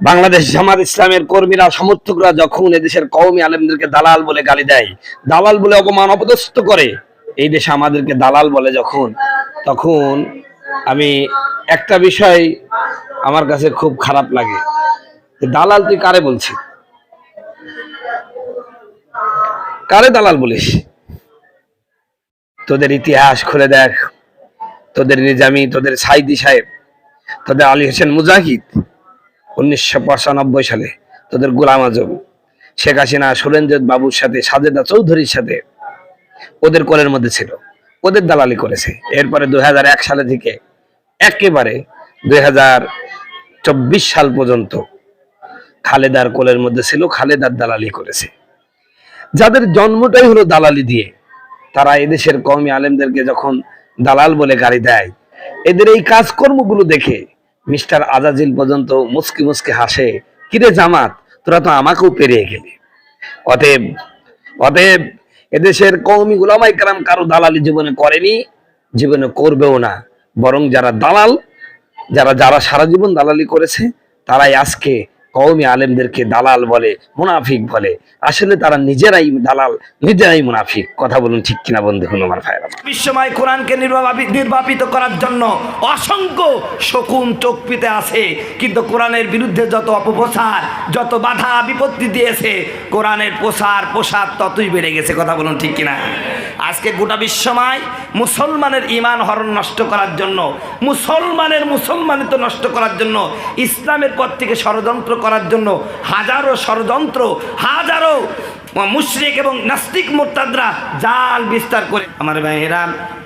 বাংলাদেশ জামাত ইসলামের কর্মীরা সমর্থকরা যখন এদেশের কওমি আলেমদেরকে দালাল বলে গালি দেয়, দালাল বলে অপমান অপদস্থ করে, এই দেশে আমাদেরকে দালাল বলে যখন, তখন আমি একটা বিষয় আমার কাছে খুব খারাপ লাগে, দালাল তুই কারে বলছিস? কারে দালাল বলিস? তোদের ইতিহাস খুলে দেখ, তোদের নিজামী, তোদের সাইদি সাহেব, তোদের আলী হোসেন মুজাহিদ 1995 সালে, তোদের গোলাম আজম, শেখ হাসিনা সুরেন্দ্র বাবুর সাথে, সাজেদা চৌধুরীর সাথে ওদের কোলের মধ্যে ছিল, ওদের দালালি করেছে। এরপরে 2001 সালে থেকে একেবারে 2024 সাল পর্যন্ত খালেদার কোলের মধ্যে ছিল, খালেদার দালালি করেছে। যাদের জন্মটাই হলো দালালি দিয়ে, তারা এদেশের কওমি আলেমদেরকে যখন দালাল বলে গালি দেয়, এদের এই কাজকর্মগুলো দেখে মিস্টার আজাজিল পর্যন্ত মুস্কি মুস্কি হাসে, কিরে জামাত, তোরা তো আমাকেও পেরিয়ে গেলি। অতএব অতএব এদেশের কওমি উলামায়ে কেরাম কারো দালালি জীবনে করেনি, জীবনে করবেও না। বরং যারা দালাল, যারা সারা জীবন দালালি করেছে, তারাই আজকে কওমি আলেমদেরকে দালাল বলে, মুনাফিক বলে। আসলে তারা নিজেরাই দালাল, নিজেরাই মুনাফিক। কথা বলুন ঠিক কিনা বন্ধুগণ আমার ভাইরা? বিশ্বময় কোরআনকে নির্বাপিত করার জন্য অসংখ্য শকুন চোখ পিতে আছে, কিন্তু কোরআনের বিরুদ্ধে যত অপপ্রচার, যত বাধা বিপত্তি দিয়েছে, কোরআনের প্রসার ততই বেড়ে গেছে। কথা বলুন ঠিক কিনা? আজকে গোটা বিশ্বময় মুসলমানের ঈমান হরণ নষ্ট করার জন্য, মুসলমানিত্ব নষ্ট করার জন্য, ইসলামের পথ থেকে ষড়যন্ত্র করার জন্য হাজারো ষড়যন্ত্র, হাজারো মুশরিক এবং নাস্তিক মুরতাদরা জাল বিস্তার করে। আমার ভাইয়েরা,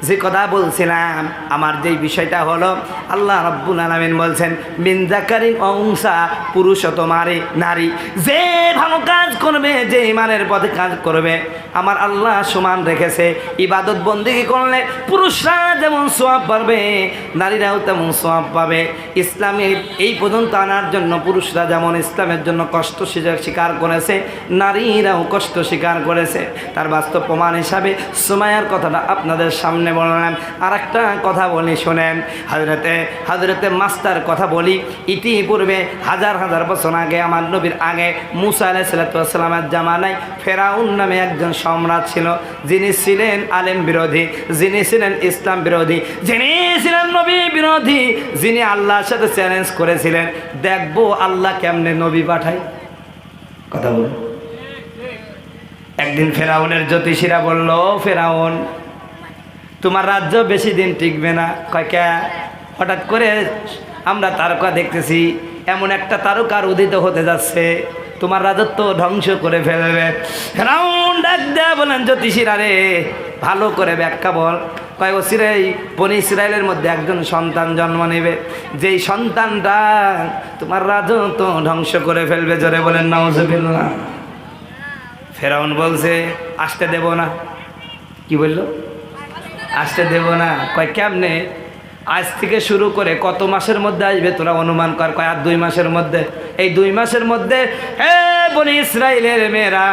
যে কথা বলছিলাম, আমার যেই বিষয়টা হলো, আল্লাহ রাব্বুল আলামিন বলছেন মিন যাকারিন ওয়া উনসা, পুরুষ অথবা নারী, যে ভালো কাজ করবে, যে ঈমানের পথে কাজ করবে, আমার আল্লাহ সমান রেখেছে। ইবাদত বন্দেগী করলে পুরুষরা যেমন সওয়াব পাবে, নারীরাও তেমন সওয়াব পাবে। ইসলামে এই পর্যন্ত আনার জন্য পুরুষরা যেমন ইসলামের জন্য কষ্ট স্বীকার করেছে, নারীরাও কষ্ট স্বীকার করেছে। তার বাস্তব প্রমাণ হিসাবে সুমাইয়ার কথাটা আপনাদের সামনে বললাম। আর একটা কথা বলি শোনেন, হযরতে মাস্টার কথা বলি। ইতিপূর্বে হাজার বছর আগে, আমার নবীর আগে, মুসা আলাইহিস সালামের জামানায় ফেরাউন নামে একজন সম্রাট ছিল, যিনি ছিলেন আলেম বিরোধী, যিনি ছিলেন ইসলাম বিরোধী, যিনি ছিলেন নবী বিরোধী, যিনি আল্লাহর সাথে চ্যালেঞ্জ করেছিলেন, দেখবো আল্লাহ কেমনে নবী পাঠায়। কথা বলুন। একদিন ফেরাউনের জ্যোতিষীরা বলল, ফেরাউন, তোমার রাজ্য বেশি দিন টিকবে না। কয় কে? হঠাৎ করে আমরা তারকা দেখতেছি, এমন একটা তারকার উদিত হতে যাচ্ছে, তোমার রাজত্ব ধ্বংস করে ফেলবে। ফেরাউন ডাক দেয়া বলেন, জ্যোতিষীরা রে, ভালো করে ব্যাখ্যা বল। কয় ওসিরাই বনি ইসরায়েলের মধ্যে একজন সন্তান জন্ম নেবে, যেই সন্তানটা তোমার রাজত্ব ধ্বংস করে ফেলবে। জোরে বলেন নাউজুবিল্লাহ। ফেরাউন বলছে আসতে দেব না। কি বলল? আসতে দেব না। কয় কেমনে? আজ থেকে শুরু করে কত মাসের মধ্যে আসবে তোরা অনুমান কর। কয় আর 2 মাসের মধ্যে। এই 2 মাসের মধ্যে বনি ইসরায়েলের মেয়েরা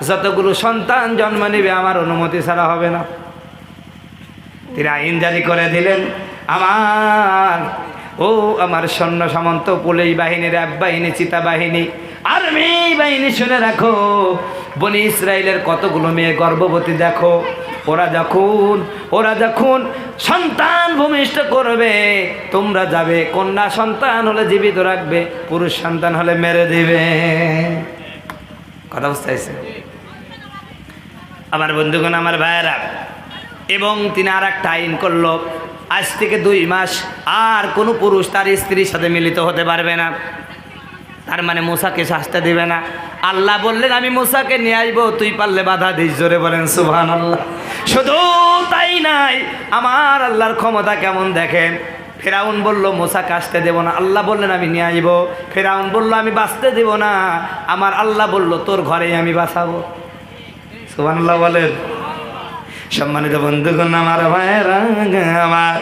যতগুলো সন্তান জন্ম নেবে আমার অনুমতি ছাড়া হবে না। তিনি আইন জারি করে দিলেন, আমার সৈন্য সামন্ত, পুলিশ বাহিনী, র্যাব বাহিনী, চিতা বাহিনী, আর্মি বাহিনী, শুনে রাখো, বনি ইসরায়েলের কতগুলো মেয়ে গর্ভবতী দেখো, ওরা যখন সন্তান ভূমিষ্ঠ করবে, তোমরা যাবে, কন্যা সন্তান হলে জীবিত রাখবে, পুরুষ সন্তান হলে মেরে দিবে। কথা বুঝতে পারছেন আমার বন্ধুগণ, আমার ভাইয়েরা? এবং তিনি আর একটা আইন করলো, আজ থেকে 2 মাস আর কোনো পুরুষ তার স্ত্রীর সাথে মিলিত হতে পারবে না। তার মানে মুসাকে শাস্তি দিবে না। আল্লাহ বললেন আমি মুসাকে নিয়ে আসবো, তুই পারলে বাধা দিস। জোরে বলেন সুবহানাল্লাহ। শুধু তাই নাই, আমার আল্লাহর ক্ষমতা কেমন দেখেন। ফেরাউন বলল মুসাকে আসতে দেব না, আল্লাহ বললেন আমি নিয়ে আসবো। ফেরাউন বলল আমি বাঁচতে দেব না, আমার আল্লাহ বলল তোর ঘরেই আমি বাঁচাবো। সুবহানাল্লাহ বলেন। সম্মানিত বন্ধুগণ, আমার ভাইয়েরা, আমার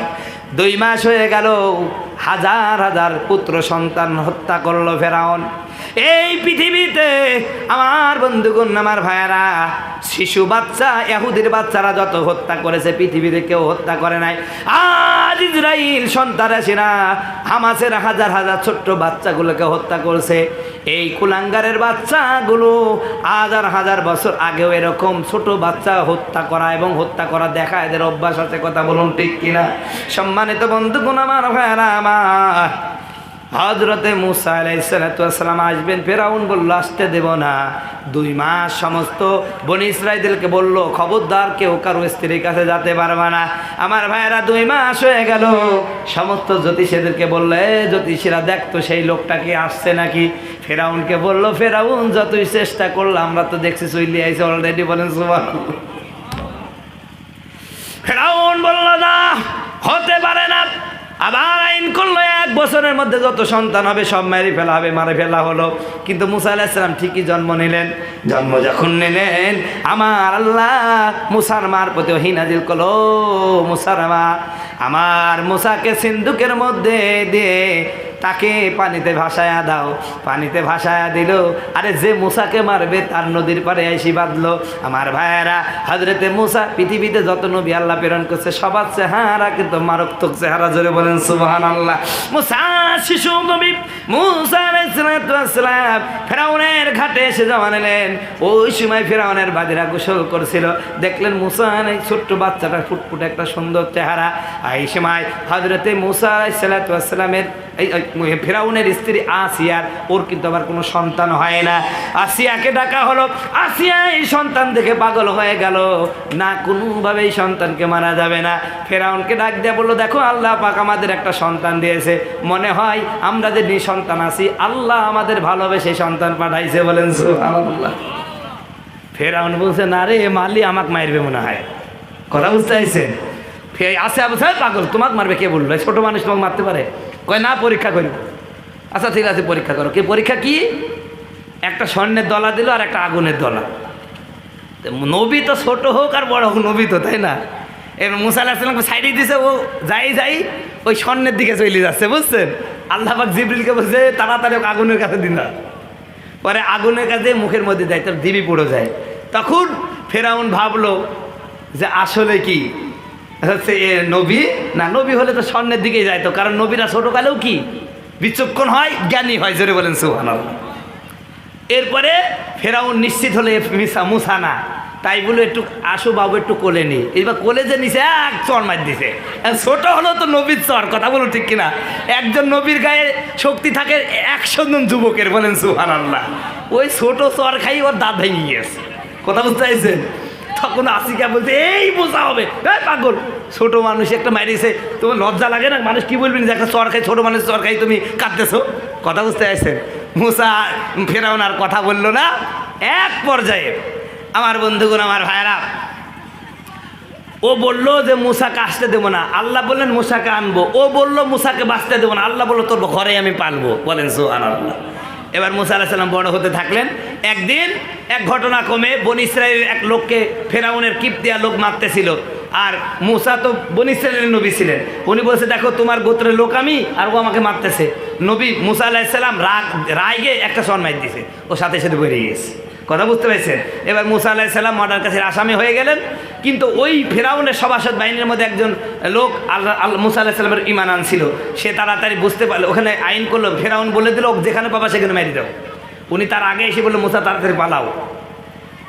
2 মাস হয়ে গেল, হাজার পুত্র সন্তান হত্যা করলো ফেরাউন। এই পৃথিবীতে আমার বন্ধুগণ, আমার ভাইয়েরা, শিশু বাচ্চা, ইহুদির বাচ্চারা যত হত্যা করেছে পৃথিবীতে কেউ হত্যা করে নাই। আর আজ ইসরাইল সন্ত্রাসীরা হামাসের হাজার হাজার ছোট্ট বাচ্চাগুলোকে হত্যা করছে। এই কুলাঙ্গারের বাচ্চাগুলো হাজার হাজার বছর আগেও এরকম ছোট বাচ্চা হত্যা করা এবং হত্যা করা দেখা এদের অভ্যাস আছে। কথা বলুন ঠিক কিনা? সম্মানিত বন্ধুগণ আমার, ভাইরা আমার, হযরতে মূসা আলাইহিস সালাম আসবেন। ফেরাউন বলল আসতে দেব না। 2 মাস সমস্ত বনি ইসরাইলকে বলল খবরদার কেউ কারো স্ত্রীর কাছে যেতে পারবে না। আমার ভাইয়েরা 2 মাস হয়ে গেল। সমস্ত জ্যোতিষীদেরকে বলল এ জ্যোতিষীরা দেখতো সেই লোকটাকে আসছে নাকি। ফেরাউনকে বলল ফেরাউন যতই চেষ্টা করলো আমরা তো দেখছি চলে আইছে অলরেডি। বলেন সুবহানাল্লাহ। ফেরাউন বলল না, হতে পারে না। আবার আইন করলো 1 বছরের মধ্যে যত সন্তান হবে সব মেরে ফেলা হবে। মারে ফেলা হলো। কিন্তু মূসা আলাইহিস সালাম ঠিকই জন্ম নিলেন। জন্ম যখন নিলেন আমার আল্লাহ মূসার মার প্রতি ওহী নাজিল করলো, মূসার মা আমার মূসাকে সিন্ধুকের মধ্যে দিয়ে তাকে পানিতে ভাসায়া দাও। পানিতে ভাসায়া দিল। আরে যে মূসাকে মারবে তার নদীর পাড়ে এসে বাঁধলো। আমার ভাইয়েরা হযরতে মূসা পৃথিবীতে যত নবী আল্লাহ প্রেরণ করছে সবার চেহারা কিন্তু মারাত্মক চেহারা। জোরে বলেন সুবহানাল্লাহ। মূসা শিশু নবী মূসা আলাইহিস সালাম ফেরাউনের ঘাটে এসে জমা নিলেন। ওই সময় ফেরাউনের বাদীরা গোসল করছিল। দেখলেন মূসা এই ছোট্ট বাচ্চাটা ফুটফুটে একটা সুন্দর চেহারা। এই সময় হযরতে মূসা আলাইহিস সালামের এই ফেরাউনের স্ত্রী আসিয়ার ওর কিন্তু আবার কোনো সন্তান হয় না। আসিয়াকে ডাকা হলো। আসিয়া এই সন্তান দেখে পাগল হয়ে গেল। না কোনোভাবে এই সন্তানকে মারা যাবে না। ফেরাউনকে ডাক দিয়ে বললো দেখো আল্লাহ পাক আমাদের একটা সন্তান দিয়েছে। মনে হয় আমরা যে নিঃসন্তান আছি আল্লাহ আমাদের ভালোবেসে সন্তান পাঠাইছে। বলেন সুবহানাল্লাহ। ফেরাউন বলছে না রে মারলি আমাকে মারবে মনে হয়। কথা বুঝতে চাইছে? আসিয়া বলছে পাগল তোমাকে মারবে কে বললো? ছোট মানুষ তোমাকে মারতে পারে? কয় না পরীক্ষা করি। আচ্ছা ঠিক আছে পরীক্ষা করো। কি পরীক্ষা? কি? একটা স্বর্ণের দলা দিল আর একটা আগুনের দলা। নবী তো ছোট হোক আর বড় হোক নবী তো, তাই না? এবার মূসা আলাইহিস সালামকে সাইডে দিছে। ও যাই ওই স্বর্ণের দিকে চলে যাচ্ছে। বুঝছেন? আল্লাহ পাক জিবরিলকে বলছে তাড়াতাড়ি আগুনের কাছে দিন না। পরে আগুনের কাছে মুখের মধ্যে দেয় তার দিবি পড়ে যায়। তখন ফেরাউন ভাবলো যে আসলে কি হচ্ছে এ নবী না, নবী হলে তো স্বর্ণের দিকেই যায় তো, কারণ নবীরা ছোটকালেও কি বিচক্ষণ হয়, জ্ঞানী হয়। জোরে বলেন সুবহানাল্লাহ। এরপরে ফেরাউন নিশ্চিত হলে মূসা না, তাই বলে একটু আসো বাবু একটু কোলে নি। এইবার কোলে যে নিছে এক চর মার দিছে। ছোট হলো তো নবীর চর। কথা বলো ঠিক কিনা? একজন নবীর গায়ে শক্তি থাকে 100 জন যুবকের। বলেন সুবহানাল্লাহ। ওই ছোট চর খাই ওর দাঁত ভেঙে গিয়েছে। কথা বুঝতে চাইছেন? তখন আসিকা বলছে এই বোঝা হবে পাগল, ছোট মানুষ একটা মারিয়েছে, তোমার লজ্জা লাগে না? মানুষ কি বলবেন যে একটা চর খাই, ছোট মানুষ চর খাই তুমি কাঁদতেছো? কথা বুঝতে চাইছেন? মূসা ফেরাউন আর কথা বললো না। এক পর্যায়ে আমার বন্ধুগণ আমার ভাইরা ও বললো যে মূসাকে আসতে দেবো না। আল্লাহ বললেন মূসাকে আনবো। ও বললো মূসাকে বাঁচতে দেবো না। আল্লাহ বললো তোর ঘরে আমি পালবো। বলেন সুবহানাল্লাহ। এবার মূসা আলাইহিস সালাম বড় হতে থাকলেন। একদিন এক ঘটনা ক্রমে বনি ইসরাইলের এক লোককে ফেরাউনের কিপ্তিয়া লোক মারতেছিল। আর মূসা তো বনি ইসরাইলের নবী ছিলেন। উনি বলছে দেখো তোমার গোত্রের লোক আমি, আর ও আমাকে মারতেছে। নবী মূসা আলাইহিস সালাম রাগে একটা সন মার দিয়েছে। ও সাথে সাথে বেরিয়ে গেছে। কথা বুঝতে পেরেছেন? এবার মূসা আলাইহিস সালাম মার্ডার কাছে আসামি হয়ে গেলেন। কিন্তু ওই ফেরাউনের সভাসদ বাহিনীর মধ্যে একজন লোক মূসা আলাইহিস সালামের ঈমান আনছিল। সে তাড়াতাড়ি বুঝতে পারলো, ওখানে আইন করলো। ফেরাউন বলে দিল যেখানে পাবা সেখানে মেরে দাও। উনি তার আগে এসে বললো মূসা তাড়াতাড়ি পালাও,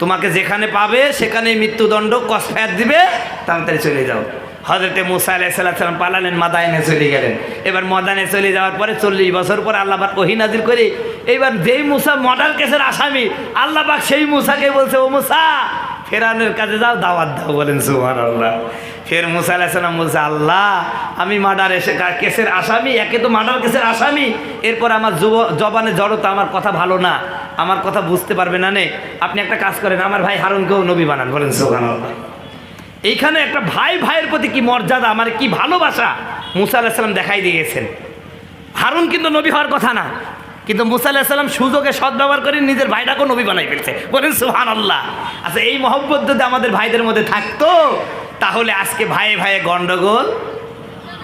তোমাকে যেখানে পাবে সেখানে মৃত্যুদণ্ড কসফায়াত দিবে, তাড়াতাড়ি চলে যাও। হযরতে মূসা আলাইহিস সালাম পালালেন, মাদায়েনে চলে গেলেন। এবার মাদায়েনে চলে যাওয়ার পরে 40 বছর পর আল্লাহ পাক ওহী নাযিল করে এইবার যেই মূসা মার্ডার কেসের আসামি, আল্লাহ পাক সেই মূসাকে বলছে ও মূসা ফেরাউনের কাছে যাও, দাওয়াত দাও। বলেন সুবহানাল্লাহ। ফের মূসা আলাইহিস সালাম বলছে আল্লাহ আমি মার্ডার কেসের আসামি, একে তো মার্ডার কেসের আসামি, এরপর আমার জবানে জড়তা, আমার কথা ভালো না, আমার কথা বুঝতে পারবে না নে, আপনি একটা কাজ করেন আমার ভাই হারুনকেও নবী বানান। বলেন সুবহানাল্লাহ। এইখানে একটা ভাই ভাইয়ের প্রতি কি মর্যাদা, আমার কি ভালোবাসা মূসা আলাইহিস সালাম দেখাই দিয়েছেন। হারুন কিন্তু নবী হওয়ার কথা না, কিন্তু মূসা আলাইহিস সালাম সুযোগে সদ্ব্যবহার করে নিজের ভাইটাকেও নবী বানাই ফেলছে। বলেন সুবহানাল্লাহ। আচ্ছা এই মহব্বত যদি আমাদের ভাইদের মধ্যে থাকতো তাহলে আজকে ভাইয়ে ভাইয়ে গন্ডগোল,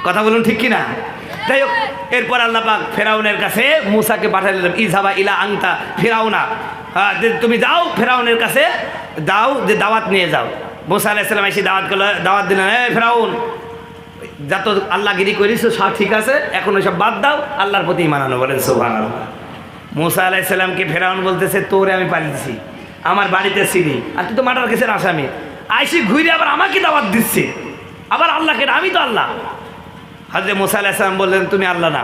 কথা বলুন ঠিক কিনা? যাই হোক, এরপর আল্লাহ পাক ফেরাউনের কাছে মূসাকে পাঠালেন, ইযহাবা ইলা আনতা ফিরাউনা, তুমি যাও ফেরাউনের কাছে দাও, যে দাওয়াত নিয়ে যাও। মূসা আলাইহিস সালাম এসে দাওয়াত দিলেন, ফেরাউন যত আল্লাহগিরি করিস সব ঠিক আছে, এখন ওইসব বাদ দাও, আল্লাহর প্রতি ঈমান আনো, বলেন সুবহানাল্লাহ। মুসা আলাইহিস সালামকে ফেরাউন বলতেছে তোরে আমি পালিয়েছি, আমার বাড়িতে ছিলি, আর তুই তো মার্ডার কেসের আসামি, আইসি ঘুরে আবার আমাকে দাওয়াত দিচ্ছে, আবার আল্লাহকে, আমি তো আল্লাহ। হযরত মুসা আলাইহিস সালাম বললেন তুমি আল্লাহ না।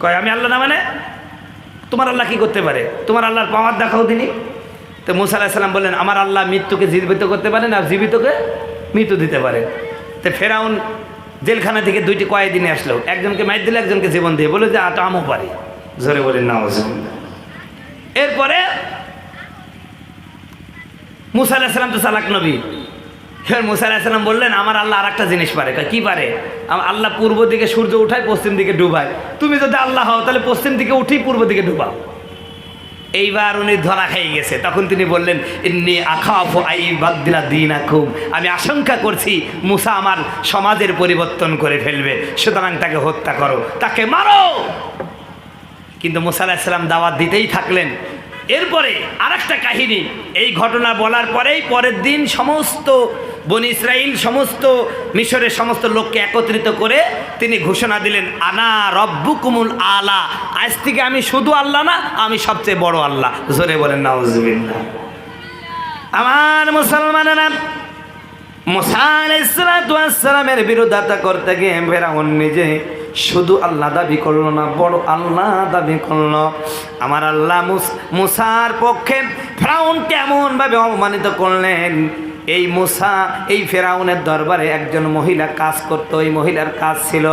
কয় আমি আল্লাহ না মানে? তোমার আল্লাহ কি করতে পারে? তোমার আল্লাহর পাওয়ার দেখাও তিনি। তো মুসা আলাইহিস সালাম বললেন আমার আল্লাহ মৃত্যুকে জীবিত করতে পারেন আর জীবিতকে মৃত্যু দিতে পারে। তো ফেরাউন জেলখানা থেকে 2টি কয়েদি নিয়ে আসলো, একজনকে মাইর দিলে একজনকে জীবন দিয়ে, বলে যে আমও পারি, জোরে বলেন নাউজুবিল্লাহ। এরপরে মুসা আলাইহিস সালাম তো চালাক নবী, এবার মুসা আলাইহিস সালাম বললেন আমার আল্লাহ আর একটা জিনিস পারে। কি পারে? আমার আল্লাহ পূর্ব দিকে সূর্য উঠায়, পশ্চিম দিকে ডুবায়, তুমি যদি আল্লাহ হও তাহলে পশ্চিম দিকে উঠি, পূর্ব দিকে ডুবাও। এইবার উনি ধরা খেয়ে গেছে, তখন তিনি বললেন ইন্নী আখাফু আইবাদদিলা দীনাকুম, আমি আশঙ্কা করছি মুসা আমার সমাজের পরিবর্তন করে ফেলবে, সুতরাং তাকে হত্যা করো, তাকে মারো। কিন্তু মুসা আলাইহিস সালাম দাওয়াত দিতেই থাকলেন। এরপরে আরেকটা কাহিনী, এই ঘটনা বলার পরেই পরের দিন সমস্ত বনি ইসরাইল, সমস্ত মিশরের সমস্ত লোককে একত্রিত করে তিনি ঘোষণা দিলেন আনা রব্বুকুমুল আলা, আজ থেকে আমি শুধু আল্লাহ না, আমি সবচেয়ে বড় আল্লাহ, জোরে বলেন নাউজুবিল্লাহ। আমার মুসলমানেরা, মুসা আলাইহিস সালামের বিরোধিতা করতে গিয়ে ফেরাউন নিজে শুধু আল্লাহ দাবি করলো না, বড় আল্লাহ দাবি করলো। আমার আল্লাহ মুসার পক্ষে ফেরাউনকে এমনভাবে অপমানিত করলেন। এই মুসা, এই ফেরাউনের দরবারে একজন মহিলা কাজ করতো, ওই মহিলার কাজ ছিল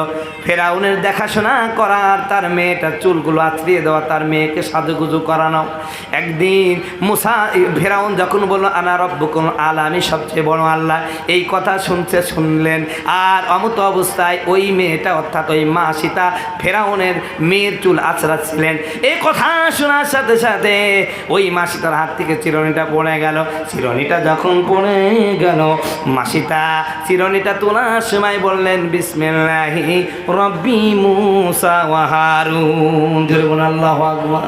ফেরাউনের দেখাশোনা করার, তার মেয়েটার চুলগুলো আঁচড়িয়ে দেওয়া, তার মেয়েকে সাজুগুজু করানো। একদিন মুসা, ফেরাউন যখন বলল আনা রব্বুকুম আলা, আমি সবচেয়ে বড় আল্লাহ, এই কথা শুনলেন। আর অমত অবস্থায় ওই মেয়েটা, অর্থাৎ ওই মা সীতা, ফেরাউনের মেয়ের চুল আঁচড়াচ্ছিলেন। এই কথা শোনার সাথে সাথে ওই মা সীতার হাত থেকে চিরুনিটা পড়ে গেল। চিরুনিটা যখন পড়ে গেল, মাসিতা চিরুনিটা তোলার সময় বললেন বিসমিল্লাহি রব্বি মুসা ওয়া হারুন, আল্লাহু আকবার।